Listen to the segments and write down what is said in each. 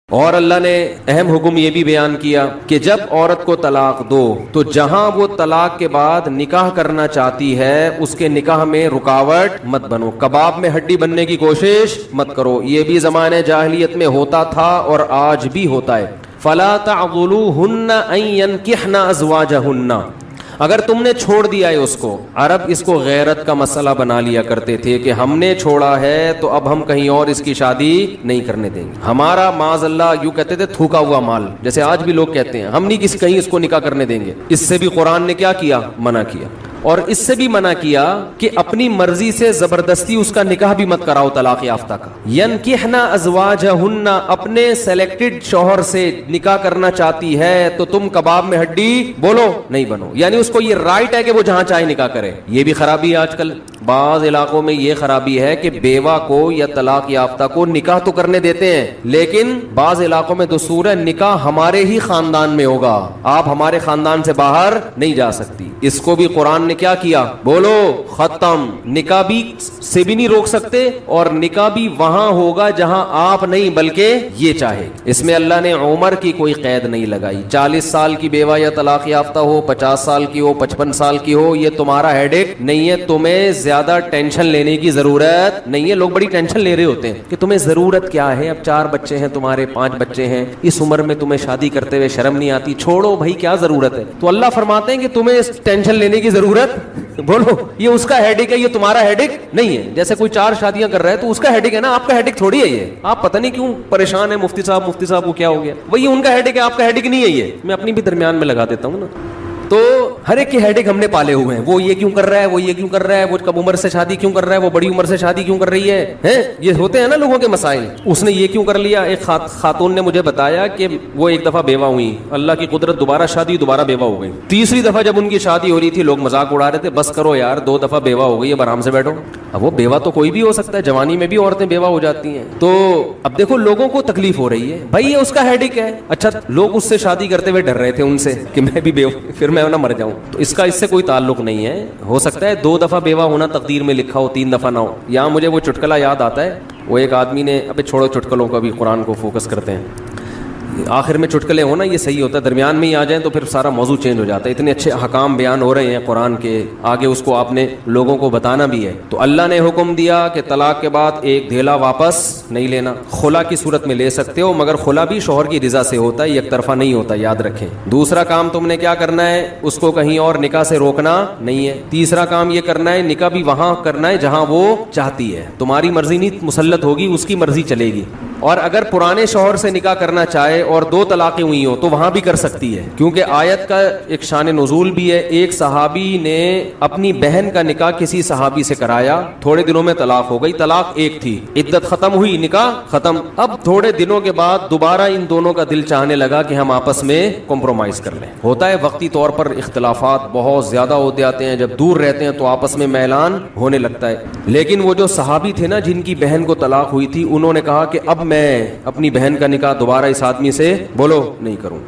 اور اللہ نے اہم حکم یہ بھی بیان کیا کہ جب عورت کو طلاق دو تو جہاں وہ طلاق کے بعد نکاح کرنا چاہتی ہے اس کے نکاح میں رکاوٹ مت بنو، کباب میں ہڈی بننے کی کوشش مت کرو۔ یہ بھی زمانے جاہلیت میں ہوتا تھا اور آج بھی ہوتا ہے۔ فَلَا تَعْضُلُوهُنَّ أَن يَنكِحْنَ أَزْوَاجَهُنَّ، اگر تم نے چھوڑ دیا ہے اس کو، عرب اس کو غیرت کا مسئلہ بنا لیا کرتے تھے کہ ہم نے چھوڑا ہے تو اب ہم کہیں اور اس کی شادی نہیں کرنے دیں گے، ہمارا معاذ اللہ یوں کہتے تھے تھوکا ہوا مال، جیسے آج بھی لوگ کہتے ہیں ہم نہیں کہیں اس کو نکاح کرنے دیں گے۔ اس سے بھی قرآن نے کیا کیا؟ منع کیا۔ اور اس سے بھی منع کیا کہ اپنی مرضی سے زبردستی اس کا نکاح بھی مت کراؤ طلاق یافتہ کا۔ ینکحنا ازواجہن، اپنے سلیکٹڈ شوہر سے نکاح کرنا چاہتی ہے تو تم کباب میں ہڈی بولو نہیں بنو، یعنی اس کو یہ رائٹ ہے کہ وہ جہاں چاہے نکاح کرے۔ یہ بھی خرابی ہے آج کل بعض علاقوں میں، یہ خرابی ہے کہ بیوہ کو یا طلاق یافتہ کو نکاح تو کرنے دیتے ہیں لیکن بعض علاقوں میں دستور ہے نکاح ہمارے ہی خاندان میں ہوگا، آپ ہمارے خاندان سے باہر نہیں جا سکتی۔ اس کو بھی قرآن نے کیا کیا؟ بولو ختم۔ نکاح بھی سے بھی نہیں روک سکتے اور نکاح بھی وہاں ہوگا جہاں آپ نہیں بلکہ یہ چاہے۔ اس میں اللہ نے عمر کی کوئی قید نہیں لگائی، 40 سال کی بیوہ یا طلاق یافتہ ہو، 50 سال کی ہو، 55 سال کی ہو، یہ تمہارا ہیڈیک نہیں ہے، تمہیں زیادہ ٹینشن لینے کی ضرورت نہیں ہے۔ لوگ بڑی ٹینشن لے رہے ہوتے ہیں کہ تمہیں ضرورت کیا ہے، اب 4 بچے ہیں تمہارے، 5 بچے ہیں، اس عمر میں تمہیں شادی کرتے ہوئے شرم نہیں آتی؟ چھوڑو بھائی، کیا ضرورت ہے؟ تو اللہ فرماتے ہیں کہ تمہیں ٹینشن لینے کی ضرورت بولو، یہ اس کا ہیڈک ہے، یہ تمہارا ہیڈک نہیں ہے۔ جیسے کوئی 4 شادیاں کر رہا ہے تو اس کا ہیڈک ہے نا، آپ کا ہیڈک تھوڑی ہے یہ۔ آپ پتہ نہیں کیوں پریشان ہیں، مفتی صاحب کو کیا ہو گیا؟ وہی ان کا ہیڈک ہے، آپ کا ہیڈک نہیں ہے یہ۔ میں اپنی بھی درمیان میں لگا دیتا ہوں نا۔ تو ہر ایک کے ہیڈک ہم نے پالے ہوئے ہیں، وہ یہ کیوں کر رہا ہے، وہ یہ کیوں کر رہا ہے، وہ کم عمر سے شادی کیوں کر رہا ہے، وہ بڑی عمر سے شادی کیوں کر رہی ہے، یہ ہوتے ہیں نا لوگوں کے مسائل۔ اس نے یہ کیوں کر لیا؟ ایک خاتون نے مجھے بتایا کہ وہ ایک دفعہ بیوہ ہوئی، اللہ کی قدرت دوبارہ شادی، دوبارہ بیوہ ہو گئی۔ تیسری دفعہ جب ان کی شادی ہو رہی تھی لوگ مذاق اڑا رہے تھے، بس کرو یار 2 دفعہ بیوہ ہو گئی، اب آرام سے بیٹھو۔ اب وہ بیوہ تو کوئی بھی ہو سکتا ہے، جوانی میں بھی عورتیں بیوہ ہو جاتی ہیں۔ تو اب دیکھو لوگوں کو تکلیف ہو رہی ہے، بھائی یہ اس کا ہیڈک ہے۔ اچھا لوگ اس سے شادی کرتے ہوئے ڈر رہے تھے ان سے کہ میں بھی بیوہ، پھر میں نہ مر جاؤں، تو اس کا اس سے کوئی تعلق نہیں ہے۔ ہو سکتا ہے 2 دفعہ بیوہ ہونا تقدیر میں لکھا ہو، 3 دفعہ نہ ہو۔ یہاں مجھے وہ چٹکلا یاد آتا ہے، وہ ایک آدمی نے، ابے چھوڑو چٹکلوں کا بھی، قرآن کو فوکس کرتے ہیں۔ آخر میں چٹکلے ہونا یہ صحیح ہوتا ہے، درمیان میں ہی آ جائیں تو پھر سارا موضوع چینج ہو جاتا ہے۔ اتنے اچھے احکام بیان ہو رہے ہیں قرآن کے، آگے اس کو آپ نے لوگوں کو بتانا بھی ہے۔ تو اللہ نے حکم دیا کہ طلاق کے بعد ایک دھیلا واپس نہیں لینا، خلا کی صورت میں لے سکتے ہو مگر خلا بھی شوہر کی رضا سے ہوتا ہے، یک طرفہ نہیں ہوتا، یاد رکھیں۔ دوسرا کام تم نے کیا کرنا ہے؟ اس کو کہیں اور نکاح سے روکنا نہیں ہے۔ تیسرا کام یہ کرنا ہے نکاح بھی وہاں کرنا ہے جہاں وہ چاہتی ہے، تمہاری مرضی نہیں مسلط ہوگی، اس کی مرضی چلے گی۔ اور اگر پرانے شوہر سے نکاح کرنا چاہے اور 2 طلاقیں ہوئی ہوں تو وہاں بھی کر سکتی ہے، کیونکہ آیت کا ایک شان نزول بھی ہے۔ ایک صحابی نے اپنی بہن کا نکاح کسی صحابی سے کرایا، تھوڑے دنوں میں طلاق ہو گئی، طلاق ایک تھی، عدت ختم ہوئی، نکاح ختم۔ اب تھوڑے دنوں کے بعد دوبارہ ان دونوں کا دل چاہنے لگا کہ ہم آپس میں کمپرومائز کر لیں۔ ہوتا ہے وقتی طور پر اختلافات بہت زیادہ ہوتے آتے ہیں، جب دور رہتے ہیں تو آپس میں میلان ہونے لگتا ہے۔ لیکن وہ جو صحابی تھے نا جن کی بہن کو طلاق ہوئی تھی، انہوں نے کہا کہ اب میں اپنی بہن کا نکاح دوبارہ اس آدمی سے بولو نہیں کروں،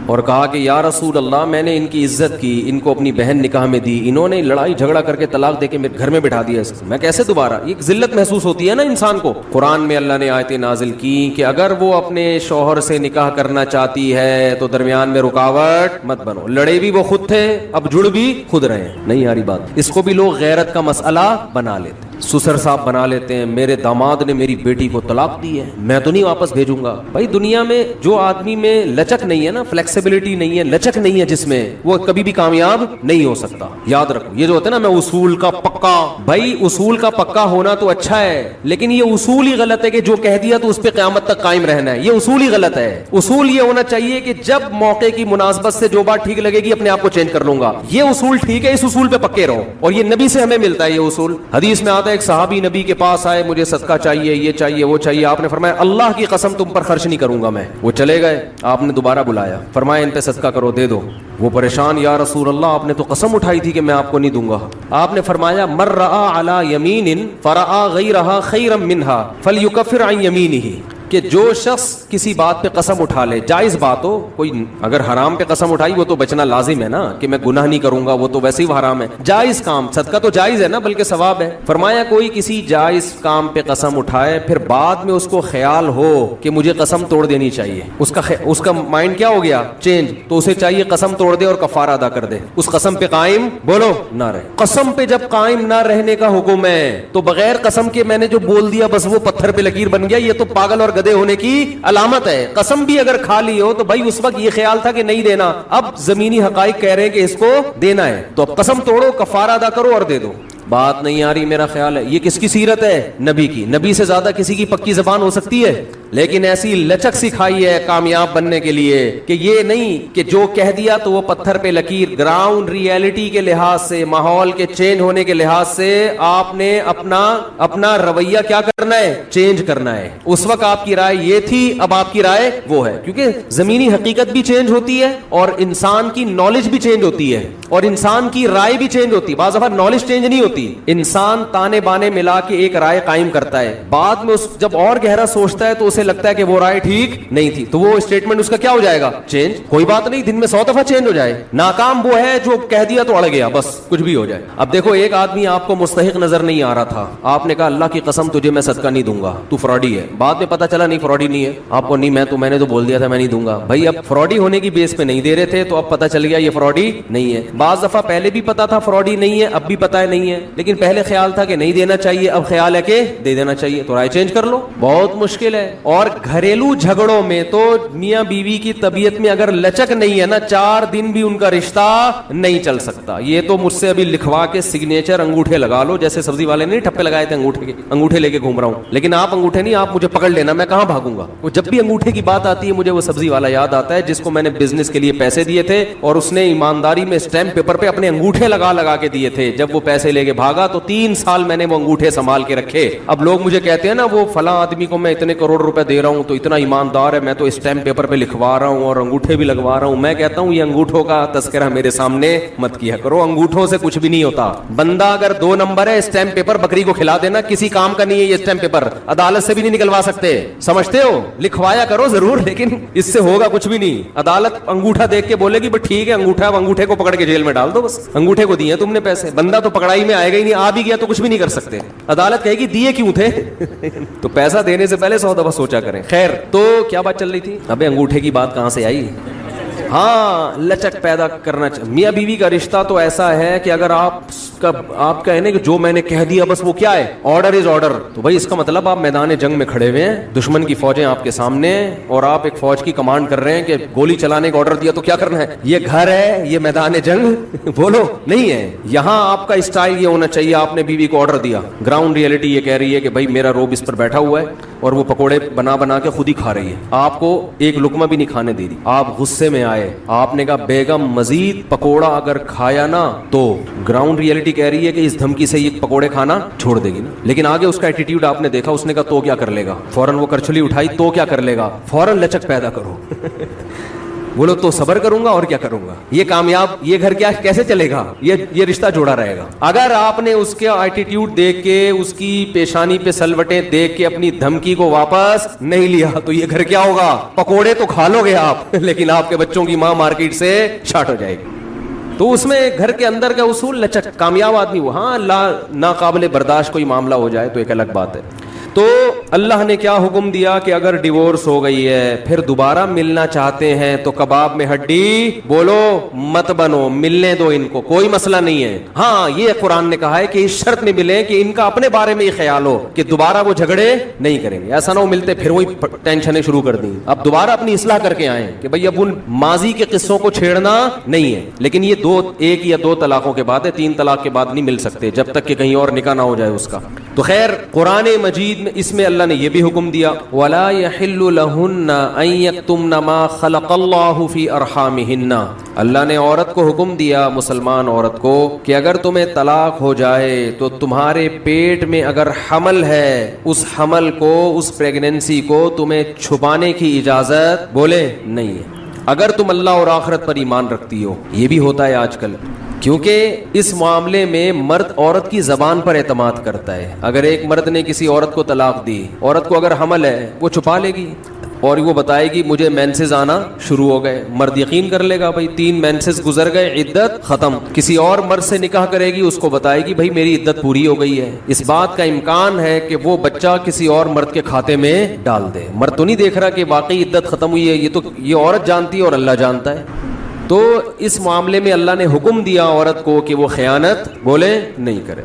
اور کہا کہ یا رسول اللہ میں نے ان کی عزت کی، ان کو اپنی بہن نکاح میں دی، انہوں نے لڑائی جھگڑا کر کے طلاق دے کے میرے گھر میں بٹھا دیا، اس کو میں کیسے دوبارہ؟ یہ ذلت محسوس ہوتی ہے نا انسان کو۔ قرآن میں اللہ نے آیتیں نازل کی کہ اگر وہ اپنے شوہر سے نکاح کرنا چاہتی ہے تو درمیان میں رکاوٹ مت بنو۔ لڑے بھی وہ خود تھے، اب جڑ بھی خود رہے ہیں، نہیں یاری بات۔ اس کو بھی لوگ غیرت کا مسئلہ بنا لیتے، سسر صاحب بنا لیتے ہیں، میرے داماد نے میری بیٹی کو طلاق دی ہے، میں تو نہیں واپس بھیجوں گا۔ بھائی دنیا میں جو آدمی میں لچک نہیں ہے نا، فلیکسیبلٹی نہیں ہے، لچک نہیں ہے جس میں، وہ کبھی بھی کامیاب نہیں ہو سکتا۔ یاد رکھو یہ جو ہوتا ہے نا میں اصول کا پکا، بھائی اصول کا پکا ہونا تو اچھا ہے لیکن یہ اصول ہی غلط ہے کہ جو کہہ دیا تو اس پہ قیامت تک قائم رہنا ہے، یہ اصول ہی غلط ہے۔ اصول یہ ہونا چاہیے کہ جب موقع کی مناسبت سے جو بات ٹھیک لگے گی اپنے آپ کو چینج کر لوں گا، یہ اصول ٹھیک ہے، اس اصول پہ پکے رہو، اور یہ نبی سے ہمیں ملتا ہے یہ اصول۔ حدیث میں آتا ہے ایک صحابی نبی کے پاس آئے، مجھے صدقہ چاہیے، یہ چاہیے، وہ چاہیے، آپ نے فرمایا اللہ کی قسم تم پر خرچ نہیں کروں گا میں۔ وہ چلے گئے، آپ نے دوبارہ بلایا، فرمایا ان پہ صدقہ کرو، دے دو۔ وہ پریشان، یا رسول اللہ آپ نے تو قسم اٹھائی تھی کہ میں آپ کو نہیں دوں گا۔ آپ نے فرمایا من رأى على يمين فرأى غيرها خيرا منها فليكفر عن يمينه، کہ جو شخص کسی بات پہ قسم اٹھا لے, جائز بات ہو, کوئی اگر حرام پہ قسم اٹھائی وہ تو بچنا لازم ہے نا, کہ میں گناہ نہیں کروں گا, وہ تو ویسے ہی حرام ہے. جائز کام, صدقہ تو جائز ہے نا, بلکہ ثواب ہے. فرمایا کوئی کسی جائز کام پہ قسم اٹھائے, پھر بعد میں اس کو خیال ہو کہ مجھے قسم توڑ دینی چاہیے, اس کا مائنڈ کیا ہو گیا, چینج, تو اسے چاہیے قسم توڑ دے اور کفارہ ادا کر دے, اس قسم پہ قائم بولو نہ رہے. قسم پہ جب قائم نہ رہنے کا حکم ہے تو بغیر قسم کے میں نے جو بول دیا بس وہ پتھر پہ لکیر بن گیا, یہ تو پاگل اور گدھے ہونے کی علامت ہے. قسم بھی اگر کھا لی ہو تو بھائی اس وقت یہ خیال تھا کہ نہیں دینا, اب زمینی حقائق کہہ رہے ہیں کہ اس کو دینا ہے, تو اب قسم توڑو, کفارہ ادا کرو اور دے دو. بات نہیں آ رہی میرا خیال ہے. یہ کس کی سیرت ہے, نبی کی. نبی سے زیادہ کسی کی پکی زبان ہو سکتی ہے, لیکن ایسی لچک سکھائی ہے کامیاب بننے کے لیے کہ یہ نہیں کہ جو کہہ دیا تو وہ پتھر پہ لکیر. گراؤنڈ ریئلٹی کے لحاظ سے, ماحول کے چینج ہونے کے لحاظ سے آپ نے اپنا رویہ کیا کرنا ہے, چینج کرنا ہے. اس وقت آپ کی رائے یہ تھی, اب آپ کی رائے وہ ہے, کیونکہ زمینی حقیقت بھی چینج ہوتی ہے اور انسان کی نالج بھی چینج ہوتی ہے اور انسان کی رائے بھی چینج ہوتی ہے. بعض دفعہ نالج چینج نہیں ہوتی, انسان تانے بانے ملا کے ایک رائے قائم کرتا ہے, بعد میں جب اور گہرا سوچتا ہے تو اسے لگتا ہے کہ وہ رائے ٹھیک نہیں تھی, تو وہ اسٹیٹمنٹ اس کا کیا ہو جائے گا, چینج. کوئی بات نہیں, دن میں 100 دفعہ چینج ہو جائے. ناکام وہ ہے جو کہہ دیا تو اڑ گیا, بس کچھ بھی ہو جائے. اب دیکھو ایک آدمی آپ کو مستحق نظر نہیں آ رہا تھا, آپ نے کہا اللہ کی قسم تجھے میں صدقہ نہیں دوں گا, تو فراڈی ہے. بعد میں پتا چلا نہیں فراڈی نہیں ہے, آپ کو نہیں, میں نے تو بول دیا تھا میں نہیں دوں گا. بھائی اب فراڈی ہونے کی بیس پہ نہیں دے رہے تھے, تو اب پتا چل گیا یہ فراڈی نہیں ہے. بعض دفعہ پہلے بھی پتا تھا فراڈی نہیں ہے, اب بھی پتا ہے نہیں ہے, لیکن پہلے خیال تھا کہ نہیں دینا چاہیے, اب خیال ہے کہ دے دینا چاہیے, تو رائے چینج کر لو. بہت مشکل ہے. اور گھریلو جھگڑوں میں تو میاں بیوی کی طبیعت میں اگر لچک نہیں ہے نا, 4 دن بھی ان کا رشتہ نہیں چل سکتا. یہ تو مجھ سے ابھی لکھوا کے سگنیچر انگوٹھے لگا لو, جیسے سبزی والے نے ٹھپے لگائے تھے انگوٹھے لے کے گھوم رہا ہوں, لیکن آپ انگوٹھے نہیں, آپ مجھے پکڑ لینا, میں کہاں بھاگوں گا. وہ جب بھی انگوٹھے کی بات آتی ہے مجھے وہ سبزی والا یاد آتا ہے جس کو میں نے بزنس کے لیے پیسے دیے تھے اور اس نے ایمانداری میں اسٹیمپ پیپر پہ اپنے انگوٹھے لگا کے دیے تھے. جب وہ پیسے لے کے بھاگا تو 3 سال میں نے وہ انگوٹھے سنبھال کے رکھے. اب لوگ مجھے کہتے ہیں نا وہ فلاں آدمی کو میں اتنے کروڑ روپے دے رہا ہوں تو اتنا ایماندار ہے, میں تو اسٹیمپ پیپر پہ لکھوا رہا ہوں اور انگوٹھے بھی لگوا رہا ہوں. میں کہتا ہوں یہ انگوٹھوں کا تذکرہ میرے سامنے مت کیا کرو, انگوٹھوں سے کچھ بھی نہیں ہوتا. بندہ اگر 2 نمبر ہے, اسٹیمپ پیپر بکری کو کھلا دینا, کسی کام کا نہیں ہے یہ اسٹیمپ پیپر, عدالت سے بھی نہیں نکلوا سکتے, سمجھتے ہو. لکھوایا کرو ضرور, لیکن اس سے ہوگا کچھ بھی نہیں. عدالت انگوٹھا دیکھ کے بولے گی بس ٹھیک ہے انگوٹھا, انگوٹھے کو پکڑ کے جیل میں ڈال دو, بس انگوٹھے کو دیے تم نے پیسے, بندہ تو پکڑائی میں آئے گا ہی نہیں, آ بھی گیا تو کچھ بھی نہیں کر سکتے. عدالت کہے گی دیے کیوں تھے تو پیسہ دینے سے پہلے 100 دفعہ سوچا کریں. خیر, تو کیا بات چل رہی تھی, ابے انگوٹھے کی بات کہاں سے آئی. ہاں, لچک پیدا کرنا چاہیے. میاں بیوی کا رشتہ تو ایسا ہے کہ اگر آپ کہیں نا کہ جو میں نے کہہ دیا بس وہ کیا ہے, آرڈر از آرڈر, تو بھائی اس کا مطلب آپ میدان جنگ میں کھڑے ہوئے ہیں, دشمن کی فوجیں آپ کے سامنے ہیں اور آپ ایک فوج کی کمانڈ کر رہے ہیں کہ گولی چلانے کا آرڈر دیا تو کیا کرنا ہے. یہ گھر ہے, یہ میدان جنگ بولو نہیں ہے. یہاں آپ کا اسٹائل یہ ہونا چاہیے, آپ نے بیوی کو آرڈر دیا, گراؤنڈ ریئلٹی یہ کہہ رہی ہے کہ بھائی میرا روب اس پر بیٹھا ہوا ہے اور وہ پکوڑے بنا کے خود ہی کھا رہی ہے, آپ کو ایک لقمہ بھی نہیں کھانے دے رہی. آپ غصے میں آئے, آپ نے کہا بیگم مزید پکوڑا اگر کھایا نا تو گراؤنڈ ریئلٹی کہہ رہی ہے کہ اس دھمکی سے یہ پکوڑے کھانا چھوڑ دے گی نا. لیکن آگے اس کا ایٹیٹیوڈ آپ نے دیکھا, اس نے کہا تو کیا کر لے گا, فوراً وہ کرچلی اٹھائی, تو کیا کر لے گا, فوراً لچک پیدا کرو بولو تو صبر کروں گا اور کیا کروں گا. یہ کامیاب, یہ گھر کیا کیسے چلے گا, یہ رشتہ جوڑا رہے گا. اگر آپ نے اس کے ایٹیٹیوڈ دیکھ کے, اس کی پیشانی پہ سلوٹیں دیکھ کے اپنی دھمکی کو واپس نہیں لیا تو یہ گھر کیا ہوگا, پکوڑے تو کھا لو گے آپ لیکن آپ کے بچوں کی ماں مارکیٹ سے شارٹ ہو جائے گی. تو اس میں گھر کے اندر کا اصول لچک. کامیاب آدمی وہ, ہاں ناقابل برداشت کوئی معاملہ ہو جائے تو ایک الگ بات ہے. تو اللہ نے کیا حکم دیا کہ اگر ڈیورس ہو گئی ہے پھر دوبارہ ملنا چاہتے ہیں تو کباب میں ہڈی بولو مت بنو, ملنے دو ان کو, کوئی مسئلہ نہیں ہے. ہاں یہ قرآن نے کہا ہے کہ اس شرط میں ملیں کہ ان کا اپنے بارے میں یہ خیال ہو کہ دوبارہ وہ جھگڑے نہیں کریں گے. ایسا نہ ہو ملتے پھر وہی ٹینشنیں شروع کر دیں. اب دوبارہ اپنی اصلاح کر کے آئیں کہ بھئی اب ان ماضی کے قصوں کو چھیڑنا نہیں ہے. لیکن یہ 1 یا 2 طلاقوں کے بعد ہے, 3 طلاق کے بعد نہیں مل سکتے جب تک کہ کہیں اور نکاح نہ ہو جائے اس کا. تو خیر, قرآن مجید میں اس میں اللہ نے یہ بھی حکم دیا وَلَا يَحِلُّ لَهُنَّ أَن يَكْتُمْنَ مَا خَلَقَ اللَّهُ فِي أَرْحَامِهِنَّ. اللہ نے عورت کو حکم دیا, مسلمان عورت کو, کہ اگر تمہیں طلاق ہو جائے تو تمہارے پیٹ میں اگر حمل ہے, اس حمل کو, اس پریگننسی کو تمہیں چھپانے کی اجازت بولے نہیں ہے, اگر تم اللہ اور آخرت پر ایمان رکھتی ہو. یہ بھی ہوتا ہے آج کل, کیونکہ اس معاملے میں مرد عورت کی زبان پر اعتماد کرتا ہے. اگر ایک مرد نے کسی عورت کو طلاق دی, عورت کو اگر حمل ہے وہ چھپا لے گی اور وہ بتائے گی مجھے مینسز آنا شروع ہو گئے. مرد یقین کر لے گا بھائی 3 مینسز گزر گئے, عدت ختم. کسی اور مرد سے نکاح کرے گی, اس کو بتائے گی بھائی میری عدت پوری ہو گئی ہے. اس بات کا امکان ہے کہ وہ بچہ کسی اور مرد کے کھاتے میں ڈال دے. مرد تو نہیں دیکھ رہا کہ واقعی عدت ختم ہوئی ہے, یہ تو یہ عورت جانتی ہے اور اللہ جانتا ہے. تو اس معاملے میں اللہ نے حکم دیا عورت کو کہ وہ خیانت بولے نہیں کرے.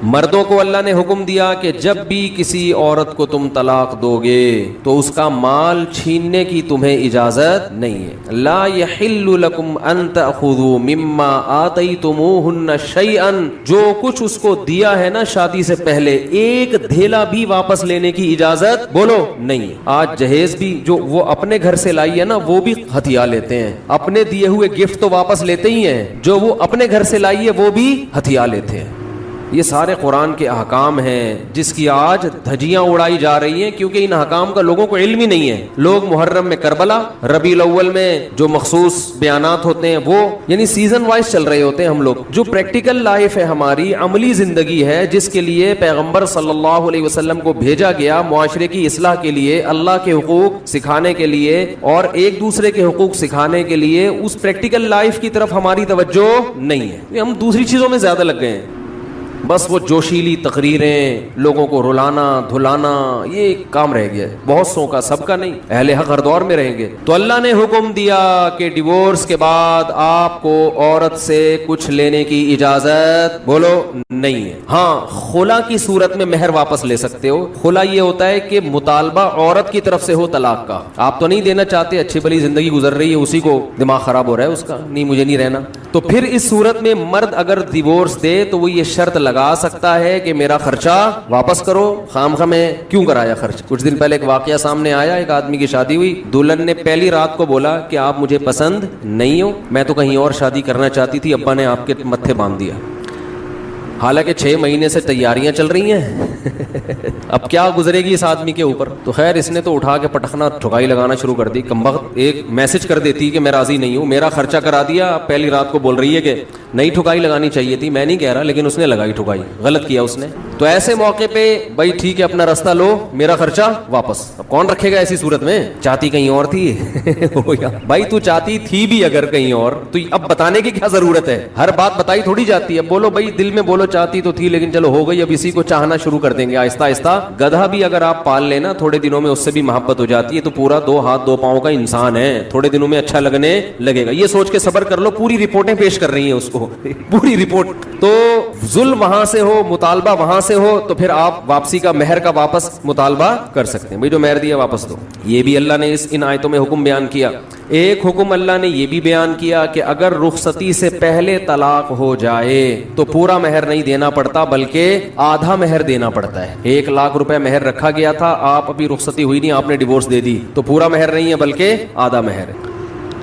مردوں کو اللہ نے حکم دیا کہ جب بھی کسی عورت کو تم طلاق دو گے تو اس کا مال چھیننے کی تمہیں اجازت نہیں ہے. لا یحل لکم ان تأخذوا مما آتیتموہن شیئا, جو کچھ اس کو دیا ہے نا شادی سے پہلے ایک دھیلا بھی واپس لینے کی اجازت بولو نہیں ہے. آج جہیز بھی جو وہ اپنے گھر سے لائی ہے نا وہ بھی ہتھیا لیتے ہیں. اپنے دیے ہوئے گفٹ تو واپس لیتے ہی ہیں, جو وہ اپنے گھر سے لائی ہے وہ بھی ہتھیا لیتے ہیں. یہ سارے قرآن کے احکام ہیں جس کی آج دھجیاں اڑائی جا رہی ہیں, کیونکہ ان احکام کا لوگوں کو علم ہی نہیں ہے. لوگ محرم میں کربلا, ربیع الاول میں جو مخصوص بیانات ہوتے ہیں وہ یعنی سیزن وائز چل رہے ہوتے ہیں. ہم لوگ جو پریکٹیکل لائف ہے ہماری عملی زندگی ہے جس کے لیے پیغمبر صلی اللہ علیہ وسلم کو بھیجا گیا معاشرے کی اصلاح کے لیے, اللہ کے حقوق سکھانے کے لیے اور ایک دوسرے کے حقوق سکھانے کے لیے, اس پریکٹیکل لائف کی طرف ہماری توجہ نہیں ہے. ہم دوسری چیزوں میں زیادہ لگ گئے ہیں. بس وہ جوشیلی تقریریں, لوگوں کو رلانا دھلانا, یہ کام رہ گیا ہے بہت سو کا, سب کا نہیں. اہل حق ہر دور میں رہیں گے. تو اللہ نے حکم دیا کہ ڈیورس کے بعد آپ کو عورت سے کچھ لینے کی اجازت بولو نہیں ہے. ہاں خلا کی صورت میں مہر واپس لے سکتے ہو. خلا یہ ہوتا ہے کہ مطالبہ عورت کی طرف سے ہو طلاق کا, آپ تو نہیں دینا چاہتے, اچھی بھلی زندگی گزر رہی ہے, اسی کو دماغ خراب ہو رہا ہے اس کا, نہیں مجھے نہیں رہنا. تو پھر اس صورت میں مرد اگر ڈیورس دے تو وہ یہ شرط لگا سکتا ہے کہ میرا خرچہ واپس کرو, خام خواہ میں کیوں کرایا خرچ. کچھ دن پہلے ایک واقعہ سامنے آیا, ایک آدمی کی شادی ہوئی, دلہن نے پہلی رات کو بولا کہ آپ مجھے پسند نہیں ہو, میں تو کہیں اور شادی کرنا چاہتی تھی, ابا نے آپ کے متھے باندھ دیا. حالانکہ 6 مہینے سے تیاریاں چل رہی ہیں. اب کیا گزرے گی اس آدمی کے اوپر. تو خیر اس نے تو اٹھا کے پٹخنا ٹھکائی لگانا شروع کر دی. کمبخت ایک میسج کر دیتی کہ میں راضی نہیں ہوں, میرا خرچہ کرا دیا, پہلی رات کو بول رہی ہے کہ نئی ٹھکائی لگانی چاہیے تھی, میں نہیں کہہ رہا, لیکن اس نے لگائی ٹھکائی, غلط کیا اس نے. تو ایسے موقع پہ بھائی ٹھیک ہے اپنا راستہ لو, میرا خرچہ واپس. اب کون رکھے گا ایسی صورت میں, چاہتی کہیں اور تھی. بھائی تو چاہتی تھی بھی اگر کہیں اور, تو اب بتانے کی کیا ضرورت ہے, ہر بات بتائی تھوڑی جاتی ہے. بولو بھائی دل میں بولو چاہتی تو تھی لیکن چلو ہو گئی, اب اسی کو چاہنا شروع کر دیں گے آہستہ آہستہ. گدھا بھی اگر آپ پال لینا تھوڑے دنوں میں اس سے بھی محبت ہو جاتی ہے, تو پورا 2 ہاتھ 2 پاؤں کا انسان ہے, تھوڑے دنوں میں اچھا لگنے لگے گا. یہ سوچ کے صبر کر لو, پوری رپورٹیں پیش کر رہی ہیں اس کو, پوری رپورٹ. تو ظلم وہاں سے ہو, مطالبہ وہاں سے ہو, تو پھر آپ واپسی کا مہر کا واپس مطالبہ کر سکتے ہیں, بھائی جو مہر دیا واپس دو. یہ بھی اللہ نے ان آیتوں میں حکم بیان کیا. ایک حکم اللہ نے یہ بھی بیان کیا کہ اگر رخصتی سے پہلے طلاق ہو جائے تو پورا مہر نہیں دینا پڑتا بلکہ آدھا مہر دینا پڑتا ہے. 1 لاکھ روپے مہر رکھا گیا تھا, آپ ابھی رخصتی ہوئی نہیں, آپ نے ڈیورس دے دی, تو پورا مہر نہیں ہے بلکہ آدھا مہر ہے.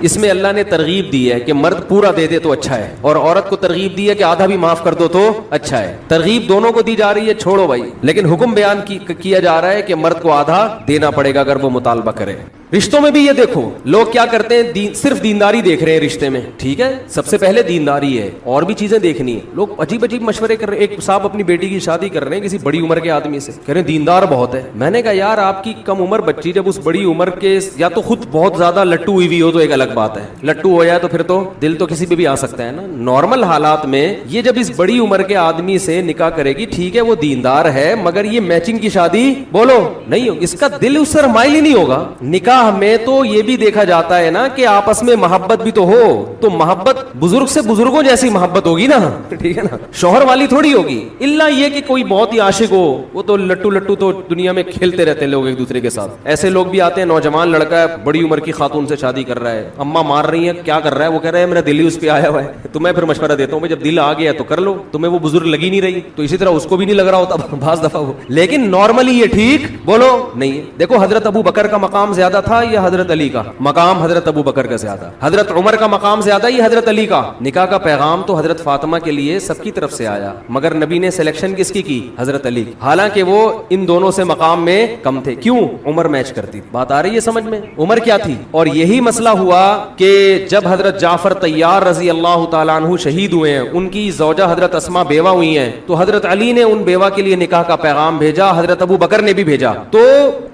اس میں اللہ نے ترغیب دی ہے کہ مرد پورا دے دے تو اچھا ہے, اور عورت کو ترغیب دی ہے کہ آدھا بھی معاف کر دو تو اچھا ہے. ترغیب دونوں کو دی جا رہی ہے, چھوڑو بھائی, لیکن حکم بیان کیا جا رہا ہے کہ مرد کو آدھا دینا پڑے گا اگر وہ مطالبہ کرے. رشتوں میں بھی یہ دیکھو, لوگ کیا کرتے ہیں, صرف دینداری دیکھ رہے ہیں رشتے میں. ٹھیک ہے, سب سے پہلے دینداری ہے, اور بھی چیزیں دیکھنی ہے. لوگ عجیب عجیب مشورے کر رہے ہیں. ایک صاحب اپنی بیٹی کی شادی کر رہے ہیں کسی بڑی عمر کے آدمی سے, کہہ رہے ہیں دیندار بہت ہے. میں نے کہا یار آپ کی کم عمر بچی جب اس بڑی عمر کے, یا تو خود بہت زیادہ لٹو ہوئی ہو تو ایک الگ بات ہے, لٹو ہو جائے تو پھر تو دل تو کسی پہ بھی آ سکتا ہے نا. نارمل حالات میں یہ جب اس بڑی عمر کے آدمی سے نکاح کرے گی, ٹھیک ہے وہ دیندار ہے, مگر یہ میچنگ کی شادی بولو نہیں ہوگی, اس کا دل اس سے مائل ہی نہیں ہوگا. نکاح میں تو یہ بھی دیکھا جاتا ہے نا کہ آپس میں محبت بھی تو ہو, تو محبت بزرگ سے بزرگوں جیسی محبت ہوگی نا, ٹھیک ہے نا, شوہر والی تھوڑی ہوگی. الا یہ کہ کوئی بہت ہی عاشق ہو, وہ تو لٹو لٹو تو دنیا میں کھیلتے رہتے ہیں لوگ ایک دوسرے کے ساتھ. ایسے لوگ بھی آتے ہیں, نوجوان لڑکا ہے بڑی عمر کی خاتون سے شادی کر رہا ہے, اماں مار رہی ہیں کیا کر رہا ہے, وہ کہہ رہا ہے میرا دل ہی اس پہ آیا ہوا ہے. تو میں پھر مشورہ دیتا ہوں جب دل آ گیا تو کر لو, تمہیں وہ بزرگ لگی نہیں رہی تو اسی طرح اس کو بھی نہیں لگ رہا ہوتا بعض دفعہ وہ, لیکن نارملی یہ ٹھیک بولو نہیں ہے. دیکھو حضرت ابو بکر کا مقام زیادہ تھا تھا یا حضرت علی کا مقام حضرت ابو بکر کا زیادہ, حضرت عمر کا مقام زیادہ یا حضرت علی کا. نکاح کا پیغام تو حضرت فاطمہ کے لیے سب کی طرف سے آیا, مگر نبی نے سلیکشن کس کی حضرت علی, حالانکہ وہ ان دونوں سے مقام میں کم تھے. کیوں؟ عمر میچ کرتی. بات آ رہی ہے سمجھ میں؟ عمر کیا تھی. اور یہی مسئلہ ہوا کہ جب حضرت جعفر طیار رضی اللہ تعالیٰ عنہ شہید ہوئے ہیں, ان کی زوجہ حضرت اسماء بیوہ ہوئی ہیں, تو حضرت علی نے ان بیوہ کے لیے نکاح کا پیغام بھیجا, حضرت ابو بکر نے بھی بھیجا, تو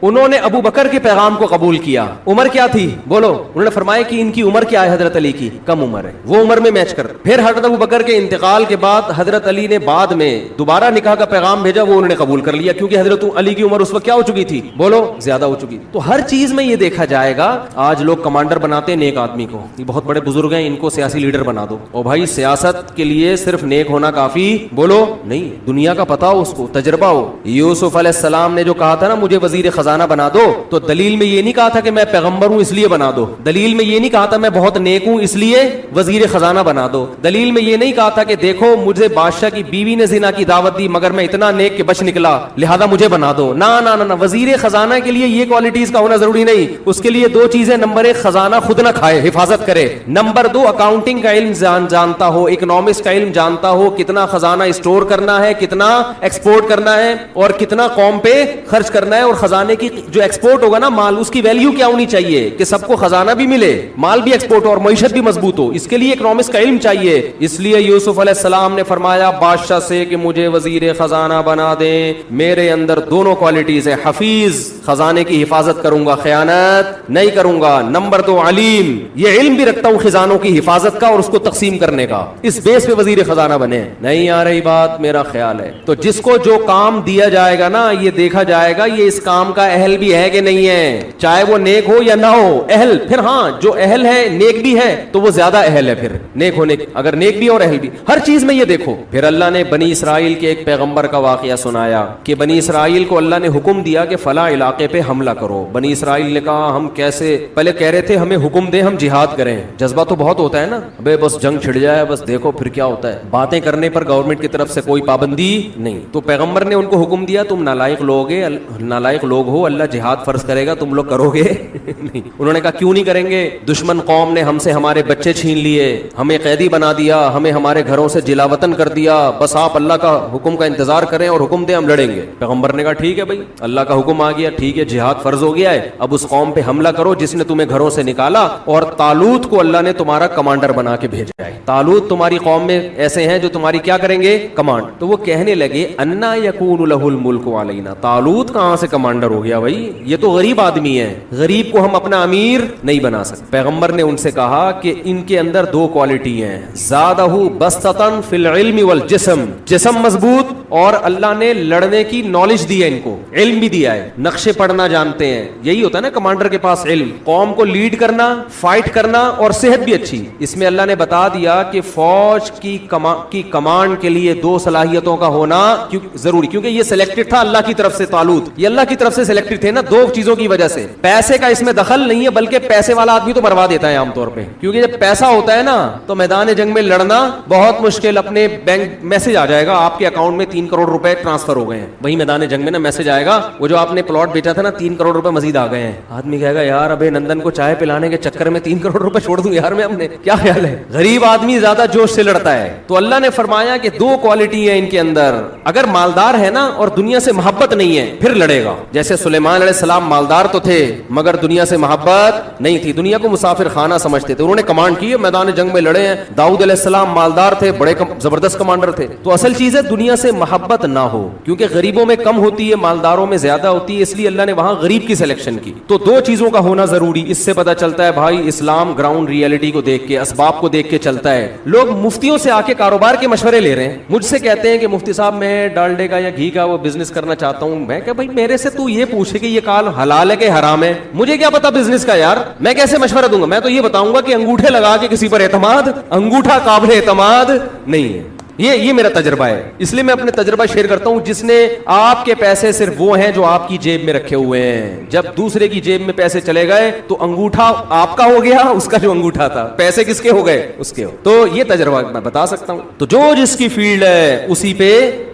انہوں نے ابو بکر کے پیغام کو قبول کیا. عمر کیا تھی بولو؟ انہوں نے فرمایا کہ ان کی عمر کیا ہے, حضرت علی کی کم عمر ہے, وہ عمر میں میچ کر. پھر حضرت ابو بکر کے انتقال کے بعد حضرت علی نے بعد میں دوبارہ نکاح کا پیغام بھیجا, وہ انہوں نے قبول کر لیا, کیونکہ حضرت علی کی عمر اس وقت کیا ہو چکی تھی بولو؟ زیادہ ہو چکی. تو ہر چیز میں یہ دیکھا جائے گا. آج لوگ کمانڈر بناتے ہیں نیک آدمی کو, یہ بہت بڑے بزرگ ہیں, ان کو سیاسی لیڈر بنا دو. اور بھائی سیاست کے لیے صرف نیک ہونا کافی بولو نہیں, دنیا کا پتہ ہو, اس کو تجربہ ہو. یوسف علیہ السلام نے جو کہا تھا نا مجھے وزیر خزانہ بنا دو, تو دلیل میں یہ نہیں کہا تھا کہ میں پیغمبر ہوں اس لیے بنا دو, دلیل میں یہ نہیں کہا تھا میں بہت نیک ہوں اس لیے وزیر خزانہ بنا دو, دلیل میں یہ نہیں کہا تھا کہ دیکھو مجھے بادشاہ کی بیوی نے زنا کی دعوت دی مگر میں اتنا نیک کہ بچ نکلا لہذا مجھے بنا دو. نا نا نا, وزیر خزانہ کے لیے یہ کوالٹیز کا ہونا ضروری نہیں. اس کے لیے دو چیزیں, نمبر ایک خزانہ خود نہ کھائے, حفاظت کرے, نمبر دو اکاؤنٹنگ کا علم جانتا ہو, اکنامکس کا علم جانتا ہو, کتنا خزانہ اسٹور کرنا ہے, کتنا ایکسپورٹ کرنا ہے اور کتنا قوم پہ خرچ کرنا ہے. اور خزانے کی جو ایکسپورٹ ہوگا نا مال, اس کی ویلیو کیا ہونی چاہیے کہ سب کو خزانہ بھی ملے, مال بھی ایکسپورٹ ہو اور معیشت بھی مضبوط ہو. اس کے لیے اکنامکس کا علم چاہیے. اس لیے یوسف علیہ السلام نے فرمایا بادشاہ سے کہ مجھے وزیر خزانہ بنا دیں, میرے اندر دونوں کوالٹیز ہیں, حفیظ خزانے کی حفاظت کروں گا, خیانت نہیں کروں گا. نمبر دو علیم, یہ علم بھی رکھتا ہوں خزانوں کی حفاظت کا اور اس کو تقسیم کرنے کا. اس بیس پہ وزیر خزانہ بنے. نہیں آ رہی بات؟ میرا خیال ہے تو جس کو جو کام دیا جائے گا نا, یہ دیکھا جائے گا یہ اس کام کا اہل بھی ہے کہ نہیں ہے, چاہے وہ نیک ہو یا نہ ہو. اہل پھر ہاں جو اہل ہے نیک بھی ہے تو وہ زیادہ اہل ہے پھر نیک ہونے, اگر نیک بھی اور اہل بھی, ہر چیز میں یہ دیکھو. پھر اللہ نے بنی اسرائیل کے ایک پیغمبر کا واقعہ سنایا کہ بنی اسرائیل کو اللہ نے حکم دیا کہ فلاں علاقے پہ حملہ کرو. بنی اسرائیل نے کہا ہم کیسے, پہلے کہہ رہے تھے ہمیں حکم دیں ہم جہاد کریں, جذبہ تو بہت ہوتا ہے نا, ابے بس جنگ چھڑ جائے بس دیکھو پھر کیا ہوتا ہے. باتیں کرنے پر گورنمنٹ کی طرف سے کوئی پابندی نہیں. تو پیغمبر نے ان کو حکم دیا تم نالائق لوگ ہو, اللہ جہاد فرض کرے گا تم لوگ کرو گے نہیں. انہوں نے کہا کیوں نہیں کریں گے, دشمن قوم نے ہم سے ہمارے بچے چھین لیے, ہمیں قیدی بنا دیا, ہمیں ہمارے گھروں سے جلا وطن کر دیا, بس آپ اللہ کا حکم کا انتظار کریں اور حکم دیں ہم لڑیں گے. پیغمبر نے کہا ٹھیک ہے بھائی, اللہ کا حکم آ گیا, ٹھیک ہے جہاد فرض ہو گیا ہے, اب اس قوم پہ حملہ کرو جس نے تمہیں گھروں سے نکالا. اور طالوت کو اللہ نے تمہارا کمانڈر بنا کے بھیجا ہے. طالوت تمہاری قوم میں ایسے ہیں جو تمہاری کیا کریں گے, کمانڈ. تو وہ کہنے لگے انا یکون لہ الملک علینا, طالوت کہاں سے کمانڈر ہو گیا بھائی, یہ تو غریب آدمی ہے, غریب کو ہم اپنا امیر نہیں بنا سکتے. پیغمبر نے ان سے کہا کہ ان کے اندر دو کوالٹی ہیں, زادہ بسطۃ فی العلم والجسم, جسم مضبوط اور اللہ نے لڑنے کی نالج دی ہے, ان کو علم بھی دیا ہے, نقشے پڑھنا جانتے ہیں. یہی ہوتا ہے نا کمانڈر کے پاس علم, قوم کو لیڈ کرنا, فائٹ کرنا اور صحت بھی اچھی. اس میں اللہ نے بتا دیا کہ فوج کی کمانڈ کے لیے دو صلاحیتوں کا ہونا ضروری, کیونکہ یہ سلیکٹڈ تھا اللہ کی طرف سے. طالوت یہ اللہ کی طرف سے سلیکٹڈ تھے نا, دو چیزوں کی وجہ سے. پیسے کا اس میں دخل نہیں ہے, بلکہ پیسے والا آدمی تو مروا دیتا ہے عام طور پہ, کیونکہ جب پیسہ ہوتا ہے نا تو میدان جنگ میں لڑنا بہت مشکل. اپنے بینک میسج آ جائے گا آپ کے اکاؤنٹ میں 3 کروڑ روپے ٹرانسفر ہو گئے ہیں, وہی میدان جنگ میں نا میسج آئے گا, وہ جو آپ نے پلاٹ بیچا تھا نا 3 کروڑ روپے مزید آ گئے ہیں. آدمی کہے گا یار ابے نندن کو چائے پلانے کے چکر میں 3 کروڑ روپے چھوڑ دوں یار میں اپنے, کیا خیال ہے؟ غریب آدمی زیادہ جوش سے لڑتا ہے. تو اللہ نے فرمایا کہ دو کوالٹی ہیں ان کے اندر, اگر مالدار ہے نا اور دنیا سے محبت نہیں ہے پھر لڑے گا. جیسے سلیمان علیہ السلام مالدار تو تھے مگر دنیا سے محبت نہیں تھی, دنیا کو مسافر خانہ سمجھتے تھے, انہوں نے کمانڈ کی, میدان جنگ میں لڑے ہیں. داؤد علیہ السلام مالدار تھے, بڑے زبردست کمانڈر تھے. تو اصل چیز ہے دنیا سے محبت نہ ہو, کیونکہ غریبوں میں کم ہوتی ہے, مالداروں میں زیادہ ہوتی ہے, اس لیے اللہ نے وہاں غریب کی سلیکشن کی. تو دو چیزوں کا ہونا ضروری. اس سے پتہ چلتا ہے بھائی اسلام گراؤنڈ ریئلٹی کو دیکھ کے, اسباب کو دیکھ کے چلتا ہے. لوگ مفتیوں سے آ کے کاروبار کے مشورے لے رہے ہیں, مجھ سے کہتے ہیں کہ مفتی صاحب میں ڈالڈے کا یا گھی کا وہ بزنس کرنا چاہتا ہوں. میں کہ بھائی میرے سے تو یہ پوچھے کہ یہ کال حلال ہے کہ حرام ہے, مجھے کیا پتا بزنس کا یار, میں کیسے مشورہ دوں گا؟ میں تو یہ بتاؤں گا کہ انگوٹھے لگا کے کسی پر اعتماد, انگوٹھا قابل اعتماد نہیں ہے. یہ میرا تجربہ ہے, اس لیے میں اپنے تجربہ شیئر کرتا ہوں. جس نے آپ کے پیسے صرف وہ ہیں جو آپ کی جیب میں رکھے ہوئے ہیں, جب دوسرے کی جیب میں پیسے چلے گئے تو انگوٹھا آپ کا ہو گیا, اس کا جو انگوٹھا تھا, پیسے کس کے ہو گئے؟ اس کے ہو. تو یہ تجربہ میں بتا سکتا ہوں. تو جو جس کی فیلڈ ہے اسی پہ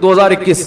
2021,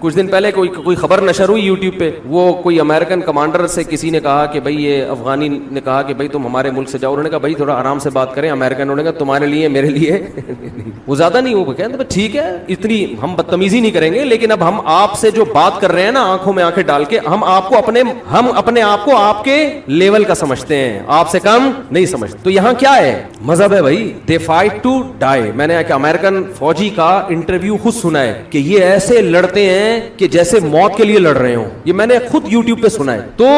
کچھ دن پہلے کوئی خبر نشر ہوئی یوٹیوب پہ, وہ کوئی امریکن کمانڈر سے کسی نے کہا کہ بھائی یہ افغانی نے کہا کہ بھائی تم ہمارے ملک سے جاؤ. انہوں نے کہا بھائی تھوڑا آرام سے بات کریں. امریکن نے کہا تمہارے لیے میرے لیے وہ زیادہ نہیں. وہ کہتے ٹھیک ہے اتنی ہم بدتمیزی نہیں کریں گے, لیکن اب ہم آپ سے جو بات کر رہے ہیں نا آنکھوں میں آنکھیں ڈال کے, ہم اپنے آپ کو آپ کے لیول کا سمجھتے ہیں, آپ سے کم نہیں سمجھتے. تو یہاں کیا ہے مذہب ہے بھائی, دے فائٹ ٹو ڈائی. میں نے امریکن فوجی کا انٹرویو خود سنا ہے کہ یہ ایسے لڑتے ہیں کہ جیسے موت کے لیے لڑ رہے ہوں. یہ میں نے خود یوٹیوب پہ سنا ہے. تو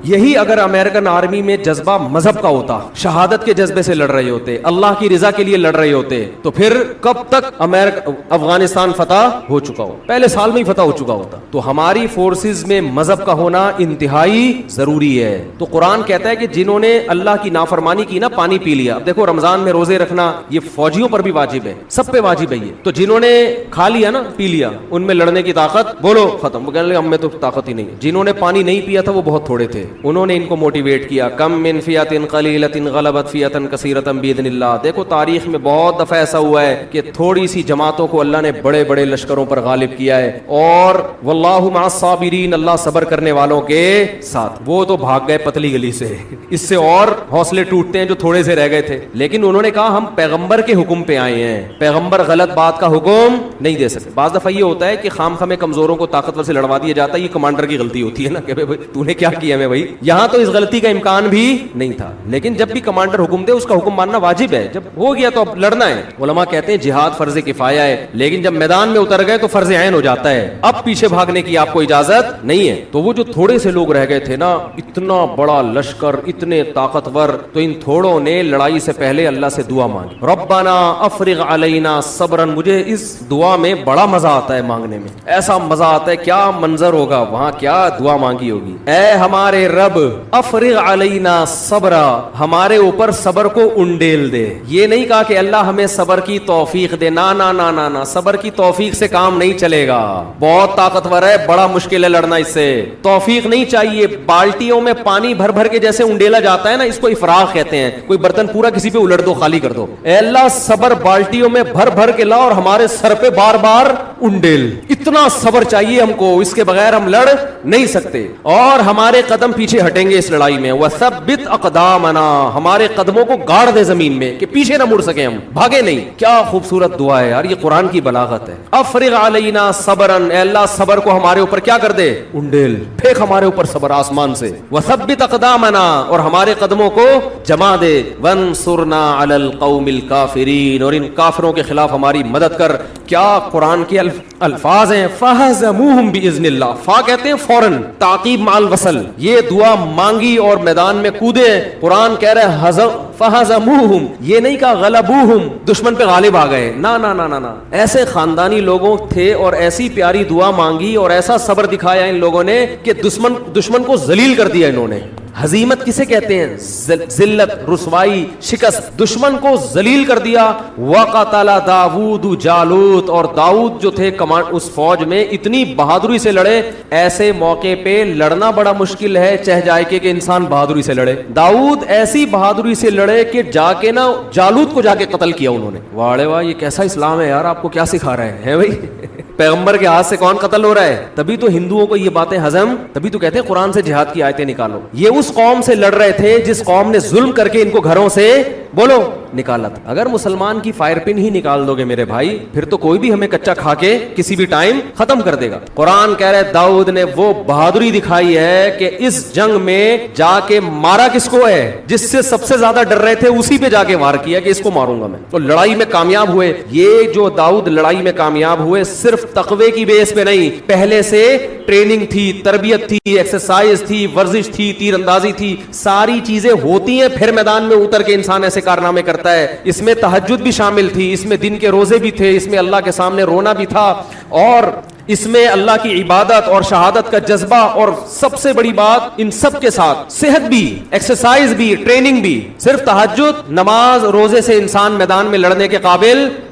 یہی اگر امریکن آرمی میں جذبہ مذہب کا ہوتا, شہادت کے جذبے سے لڑ رہے ہوتے, اللہ کی رضا کے لیے لڑ رہے ہوتے, تو پھر کب تک افغانستان فتح ہو چکا ہو, پہلے سال میں ہی فتح ہو چکا ہوتا. تو ہماری فورسز میں مذہب کا ہونا انتہائی ضروری ہے. تو قرآن کہتا ہے کہ جنہوں نے اللہ کی نافرمانی کی نا پانی پی لیا. اب دیکھو رمضان میں روزے رکھنا یہ فوجیوں پر بھی واجب ہے, سب پہ واجب ہے یہ. تو جنہوں نے کھا لیا نا پی لیا, ان میں لڑنے کی طاقت بولو ختم. وہ کہنے لگے ہم میں تو طاقت ہی نہیں. جنہوں نے پانی نہیں پیا تھا وہ بہت تھوڑے تھے, انہوں نے ان کو موٹیویٹ کیا. کم من فئۃ قلیلۃ غلبت فئۃ کثیرۃ باذن اللہ. دیکھو تاریخ میں بہت دفعہ ایسا ہوا ہے کہ تھوڑی سی جماعتوں کو اللہ نے بڑے بڑے لشکروں پر غالب کیا ہے. اور واللہ مع الصابرین, اللہ صبر کرنے والوں کے ساتھ. وہ تو بھاگ گئے پتلی گلی سے, اس سے اور حوصلے ٹوٹتے ہیں جو تھوڑے سے رہ گئے تھے. لیکن انہوں نے کہا ہم پیغمبر کے حکم پہ آئے ہیں, پیغمبر غلط بات کا حکم نہیں دے سکتے. بعض دفعہ یہ ہوتا ہے کہ خام خامے کمزوروں کو طاقتور سے لڑوا دیا جاتا ہے, یہ کمانڈر کی غلطی ہوتی ہے نا کہ بھائی تو نے کیا کیا. میں بھائی یہاں تو اس غلطی کا امکان بھی نہیں تھا, لیکن جب بھی کمانڈر حکم دے اس کا حکم ماننا واجب ہے. جب ہو گیا تو اب لڑنا ہے. علماء کہتے ہیں جہاد فرض کفایہ ہے, لیکن جب میدان میں اتر گئے تو فرض عین ہو جاتا ہے. اب پیچھے بھاگنے کی آپ کو اجازت نہیں ہے. تو وہ جو تھوڑے سے لوگ رہ گئے تھے نا, اتنا بڑا لشکر, اتنے طاقتور, تو ان تھوڑوں نے لڑائی سے پہلے اللہ سے دعا مانگی, ربنا افرغ علینا صبرا. مجھے اس دعا میں بڑا مزہ آتا ہے مانگنے میں, ایسا مزہ آتا ہے. کیا منظر ہوگا وہاں, کیا دعا مانگی ہوگی. اے ہمارے رب افرغ علینا صبرا, ہمارے اوپر صبر کو انڈیل دے. یہ نہیں کہا کہ اللہ ہمیں صبر کی توفیق دے, نا نا نا نا نا, صبر کی توفیق سے کام نہیں چلے گا. بہت طاقتور ہے, بڑا مشکل ہے لڑنا اس سے, توفیق نہیں چاہیے. بالٹیوں میں پانی بھر بھر کے جیسے انڈیلا جاتا ہے نا, اس کو افراغ کہتے ہیں. کوئی برتن پورا کسی پہ الٹ دو, خالی کر دو. اے اللہ صبر بالٹیوں میں بھر بھر کے لا اور ہمارے سر پہ بار بار انڈیل. اتنا صبر چاہیے ہم کو, اس کے بغیر ہم لڑ نہیں سکتے. اور ہمارے قدم پیچھے ہٹیں گے اس لڑائی میں. وثبت اقدامنا, ہمارے قدموں کو گاڑ دے زمین میں کہ پیچھے نہ مڑ سکیں, ہم بھاگے نہیں. کیا خوبصورت دعا ہے یار, یہ قرآن کی بلاغت ہے. افرغ علینا صبرا, اے اللہ صبر کو ہمارے اوپر کیا کر دے, انڈیل, پھینک ہمارے اوپر صبر آسمان سے. وثبت اقدامنا, اور ہمارے قدموں کو جما دے. وانصرنا علی القوم الکافرین, اور ان کافروں کے خلاف ہماری مدد کر. کیا قرآن کے الفاظ ہیں, فہزموہم باذن اللہ. فا کہتے ہیں فوراً, تعقیب مع الوصل. یہ دعا مانگی اور میدان میں کودے. قرآن کہہ رہے فہزموہم, یہ نہیں کہا غلبوہم, دشمن پہ غالب آ گئے. نا نا نا نا نا, ایسے خاندانی لوگوں تھے اور ایسی پیاری دعا مانگی اور ایسا صبر دکھایا ان لوگوں نے کہ دشمن کو ذلیل کر دیا انہوں نے. ہزیمت کسے کہتے ہیں, ذلت, رسوائی, شکست. دشمن کو ذلیل کر دیا. وقتل داؤد جالوت, اور داؤد جو تھے اس فوج میں اتنی بہادری سے لڑے. ایسے موقع پہ لڑنا بڑا مشکل ہے, چہ جائے کہ انسان بہادری سے لڑے. داؤد ایسی بہادری سے لڑے کہ جا کے نا جالوت کو جا کے قتل کیا انہوں نے. واڑے واہ, یہ کیسا اسلام ہے یار, آپ کو کیا سکھا رہے ہیں بھائی. پیغمبر کے ہاتھ سے کون قتل ہو رہا ہے. تبھی تو ہندوؤں کو یہ باتیں ہضم, تبھی تو کہتے ہیں قرآن سے جہاد کی آیتیں نکالو. یہ اس قوم سے لڑ رہے تھے جس قوم نے ظلم کر کے ان کو گھروں سے بولو نکالا تھا. اگر مسلمان کی فائر پن ہی نکال دو گے میرے بھائی, پھر تو کوئی بھی ہمیں کچا کھا کے کسی بھی ٹائم ختم کر دے گا. قرآن کہہ رہے داؤد نے وہ بہادری دکھائی ہے کہ اس جنگ میں جا کے مارا کس کو ہے, جس سے سب سے زیادہ ڈر رہے تھے اسی پہ جا کے وار کیا کہ اس کو ماروں گا میں. تو لڑائی میں کامیاب ہوئے. یہ جو داؤد لڑائی میں کامیاب ہوئے صرف تقوی کی بیس پہ نہیں, پہلے سے ٹریننگ تھی, تربیت تھی, ایکسرسائز تھی, ورزش تھی, تیر اندازی تھی, ساری چیزیں ہوتی ہیں. پھر میدان میں اتر کے انسان ایسے کارنامے کرتا ہے. اس میں تہجد بھی شامل تھی, اس میں دن کے روزے بھی تھے, اس میں اللہ کے سامنے رونا بھی تھا, اور اس میں اللہ کی عبادت اور شہادت کا جذبہ, اور سب سے بڑی بات ان سب کے ساتھ صحت بھی, ایکسرسائز بھی, ٹریننگ بھی. صرف تہجد, نماز, روزے سے انسان میدان میں لڑنے کے قابل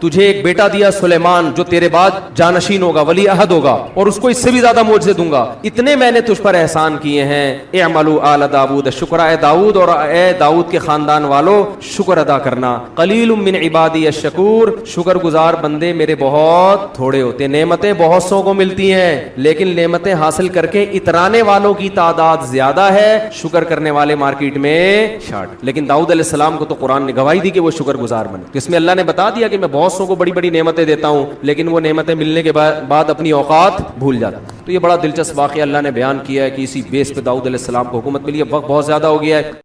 تجھے ایک بیٹا دیا سلیمان جو تیرے بعد جانشین ہوگا, ولی عہد ہوگا, اور اس کو اس سے بھی زیادہ معجزے دوں گا, اتنے میں نے تجھ پر احسان کیے ہیں. اعملوا آل داؤد شکرا, اے داؤد اور اے داؤد کے خاندان والو شکر ادا کرنا. قلیل من عبادی الشکور, شکر گزار بندے میرے بہت تھوڑے ہوتے ہیں. نعمتیں بہت سو کو ملتی ہیں, لیکن نعمتیں حاصل کر کے اترانے والوں کی تعداد زیادہ ہے, شکر کرنے والے مارکیٹ میں شارٹ. لیکن داؤد علیہ السلام کو تو قرآن نے گواہی دی کہ وہ شکر گزار بنے. تو اس میں اللہ نے بتا دیا کہ میں بہت سو کو بڑی بڑی نعمتیں دیتا ہوں, لیکن وہ نعمتیں ملنے کے بعد اپنی اوقات بھول جاتا. تو یہ بڑا دلچسپ واقعہ اللہ نے بیان کیا ہے کہ اسی بیس پہ داؤد علیہ السلام کو حکومت ملی. اب وقت بہت زیادہ ہو گیا ہے.